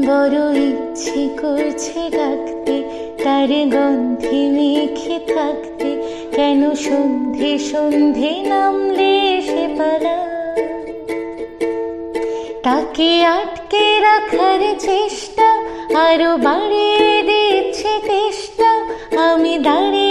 বড় ইচ্ছে করছে ডাকতে, তার গন্ধে মেখে থাকতে, কেন সন্ধে সন্ধে নামলে সে পালা। তাকে আটকে রাখার চেষ্টা আরো বাড়িয়ে দিচ্ছে তেষ্টা, আমি দাঁড়িয়ে